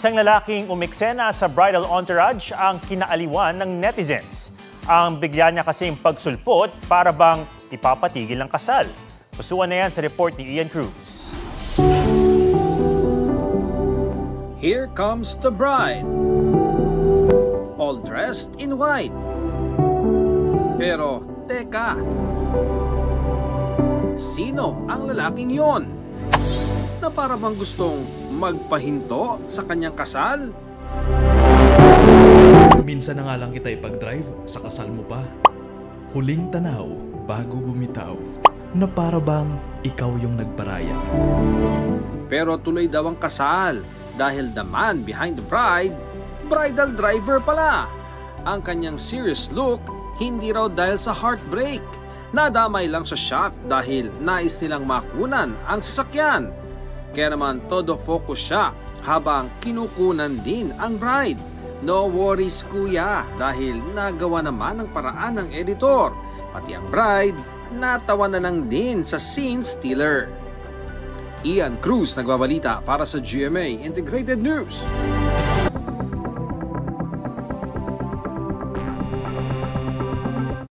Isang lalaking umeksena sa bridal entourage ang kinaaliwan ng netizens. Ang bigla niya kasing pagsulpot para bang ipapatigil ang kasal. Pusuan na yan sa report ni Ian Cruz. Here comes the bride. All dressed in white. Pero, teka. Sino ang lalaking yon? Na para bang gustong magpahinto sa kanyang kasal? Minsan na nga lang kita ipag-drive, sa kasal mo pa. Huling tanaw, bago bumitaw, na para bang ikaw yung nagparaya. Pero tuloy daw ang kasal dahil the man behind the bride, bridal driver pala. Ang kanyang serious look, hindi raw dahil sa heartbreak. Nadamay lang sa shock dahil nais nilang makunan ang sasakyan. Kaya naman todo focus siya habang kinukunan din ang bride. No worries kuya dahil nagawa naman ang paraan ng editor. Pati ang bride, natawa na lang din sa scene stealer. Ian Cruz nagbabalita para sa GMA Integrated News.